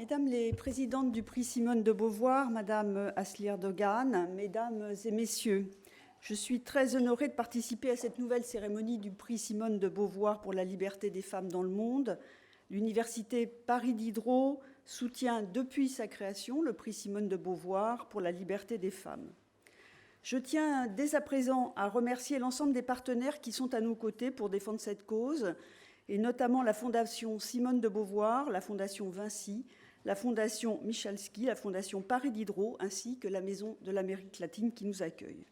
Mesdames les présidentes du prix Simone de Beauvoir, Madame Asli Erdogan, Mesdames et Messieurs, je suis très honorée de participer à cette nouvelle cérémonie du prix Simone de Beauvoir pour la liberté des femmes dans le monde. L'Université Paris Diderot soutient depuis sa création le prix Simone de Beauvoir pour la liberté des femmes. Je tiens dès à présent à remercier l'ensemble des partenaires qui sont à nos côtés pour défendre cette cause, et notamment la Fondation Simone de Beauvoir, la Fondation Vinci, la Fondation Michalski, la Fondation Paris Diderot, ainsi que la Maison de l'Amérique latine qui nous accueille.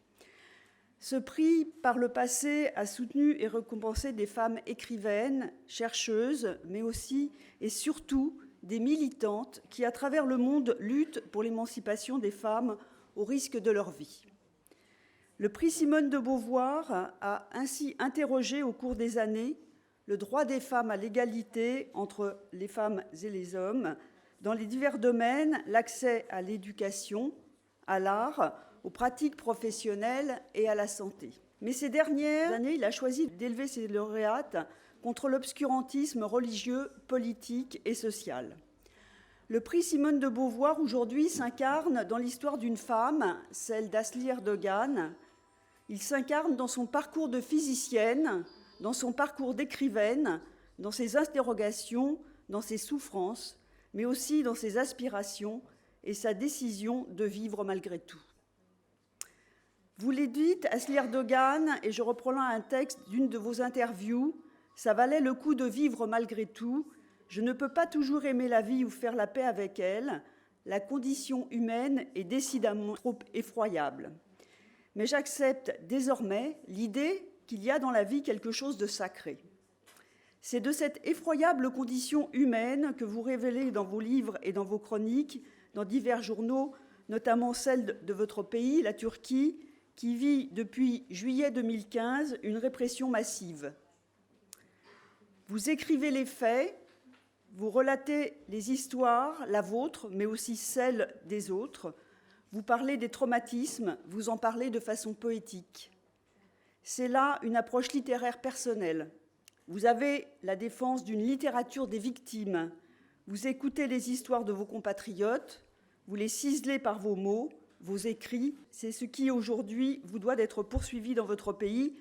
Ce prix, par le passé, a soutenu et récompensé des femmes écrivaines, chercheuses, mais aussi et surtout des militantes qui, à travers le monde, luttent pour l'émancipation des femmes au risque de leur vie. Le prix Simone de Beauvoir a ainsi interrogé au cours des années le droit des femmes à l'égalité entre les femmes et les hommes dans les divers domaines, l'accès à l'éducation, à l'art, aux pratiques professionnelles et à la santé. Mais ces dernières années, il a choisi d'élever ses lauréates contre l'obscurantisme religieux, politique et social. Le prix Simone de Beauvoir, aujourd'hui, s'incarne dans l'histoire d'une femme, celle d'Asli Erdogan. Il s'incarne dans son parcours de physicienne, dans son parcours d'écrivaine, dans ses interrogations, dans ses souffrances, mais aussi dans ses aspirations et sa décision de vivre malgré tout. Vous l'avez dit, Asli Erdogan, et je reprends là un texte d'une de vos interviews, « Ça valait le coup de vivre malgré tout. Je ne peux pas toujours aimer la vie ou faire la paix avec elle. La condition humaine est décidément trop effroyable. Mais j'accepte désormais l'idée qu'il y a dans la vie quelque chose de sacré. C'est de cette effroyable condition humaine que vous révélez dans vos livres et dans vos chroniques, dans divers journaux, notamment celle de votre pays, la Turquie, qui vit depuis juillet 2015 une répression massive. Vous écrivez les faits, vous relatez les histoires, la vôtre, mais aussi celle des autres. Vous parlez des traumatismes, vous en parlez de façon poétique. C'est là une approche littéraire personnelle. Vous avez la défense d'une littérature des victimes. Vous écoutez les histoires de vos compatriotes, vous les ciselez par vos mots, vos écrits. C'est ce qui, aujourd'hui, vous doit d'être poursuivi dans votre pays.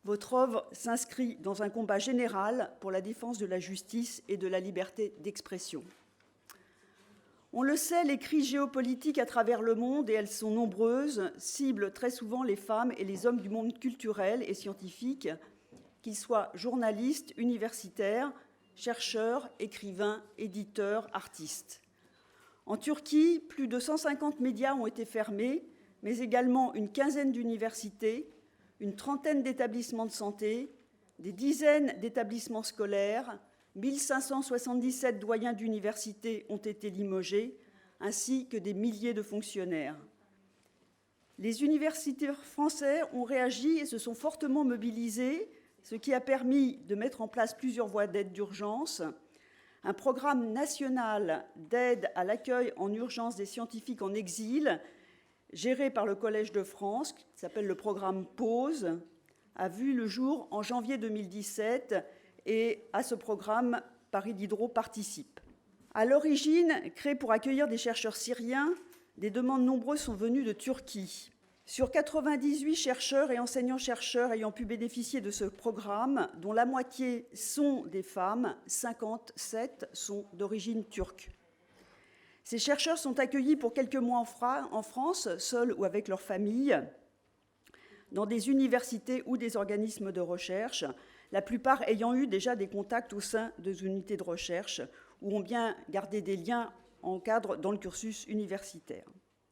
Votre œuvre s'inscrit dans un combat général pour la défense de la justice et de la liberté d'expression. On le sait, les crises géopolitiques à travers le monde, et elles sont nombreuses, ciblent très souvent les femmes et les hommes du monde culturel et scientifique, qu'ils soient journalistes, universitaires, chercheurs, écrivains, éditeurs, artistes. En Turquie, plus de 150 médias ont été fermés, mais également une quinzaine d'universités, une trentaine d'établissements de santé, des dizaines d'établissements scolaires, 1577 doyens d'université ont été limogés, ainsi que des milliers de fonctionnaires. Les universitaires français ont réagi et se sont fortement mobilisés, ce qui a permis de mettre en place plusieurs voies d'aide d'urgence, un programme national d'aide à l'accueil en urgence des scientifiques en exil, géré par le Collège de France, qui s'appelle le programme PAUSE, a vu le jour en janvier 2017, et à ce programme, Paris Diderot participe. À l'origine, créé pour accueillir des chercheurs syriens, des demandes nombreuses sont venues de Turquie. Sur 98 chercheurs et enseignants-chercheurs ayant pu bénéficier de ce programme, dont la moitié sont des femmes, 57 sont d'origine turque. Ces chercheurs sont accueillis pour quelques mois en France, seuls ou avec leurs familles, dans des universités ou des organismes de recherche, la plupart ayant eu déjà des contacts au sein des unités de recherche ou ont bien gardé des liens en cadre dans le cursus universitaire.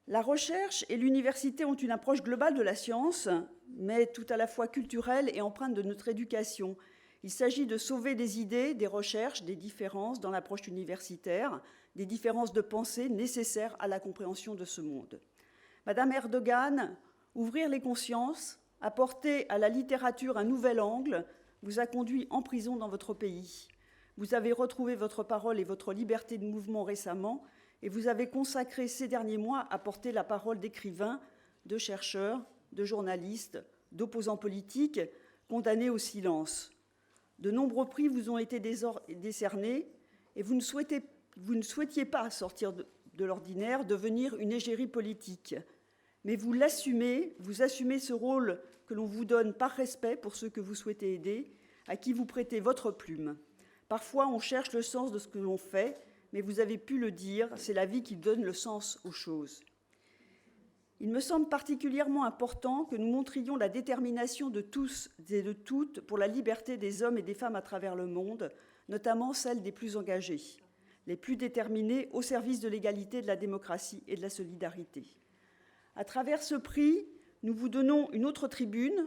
La recherche et l'université ont une approche globale de la science, mais tout à la fois culturelle et empreinte de notre éducation. Il s'agit de sauver des idées, des recherches, des différences dans l'approche universitaire, des différences de pensée nécessaires à la compréhension de ce monde. Madame Erdogan, ouvrir les consciences, apporter à la littérature un nouvel angle, vous a conduit en prison dans votre pays. Vous avez retrouvé votre parole et votre liberté de mouvement récemment, et vous avez consacré ces derniers mois à porter la parole d'écrivains, de chercheurs, de journalistes, d'opposants politiques, condamnés au silence. De nombreux prix vous ont été décernés, et vous ne souhaitez vous ne souhaitiez pas sortir de l'ordinaire, devenir une égérie politique, mais vous assumez ce rôle que l'on vous donne par respect pour ceux que vous souhaitez aider, à qui vous prêtez votre plume. Parfois, on cherche le sens de ce que l'on fait, mais vous avez pu le dire, c'est la vie qui donne le sens aux choses. Il me semble particulièrement important que nous montrions la détermination de tous et de toutes pour la liberté des hommes et des femmes à travers le monde, notamment celle des plus engagés, les plus déterminés au service de l'égalité, de la démocratie et de la solidarité. À travers ce prix, nous vous donnons une autre tribune,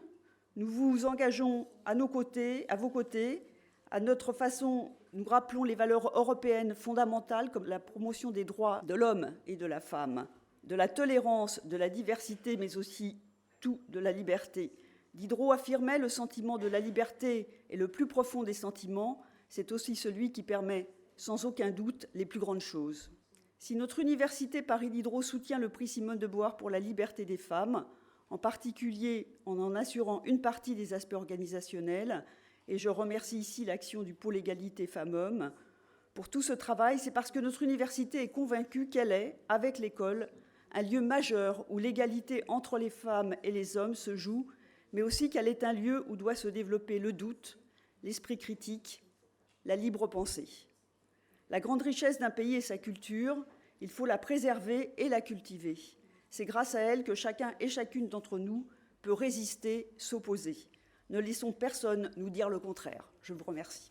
nous vous engageons à nos côtés, à vos côtés, à notre façon, nous rappelons les valeurs européennes fondamentales comme la promotion des droits de l'homme et de la femme, de la tolérance, de la diversité, mais aussi tout de la liberté. Diderot affirmait: le sentiment de la liberté est le plus profond des sentiments, c'est aussi celui qui permet, sans aucun doute, les plus grandes choses. Si notre université Paris-Diderot soutient le prix Simone de Beauvoir pour la liberté des femmes, en particulier en assurant une partie des aspects organisationnels, et je remercie ici l'action du pôle égalité femmes-hommes pour tout ce travail, c'est parce que notre université est convaincue qu'elle est, avec l'école, un lieu majeur où l'égalité entre les femmes et les hommes se joue, mais aussi qu'elle est un lieu où doit se développer le doute, l'esprit critique, la libre pensée. La grande richesse d'un pays est sa culture, il faut la préserver et la cultiver. C'est grâce à elle que chacun et chacune d'entre nous peut résister, s'opposer. Ne laissons personne nous dire le contraire. Je vous remercie.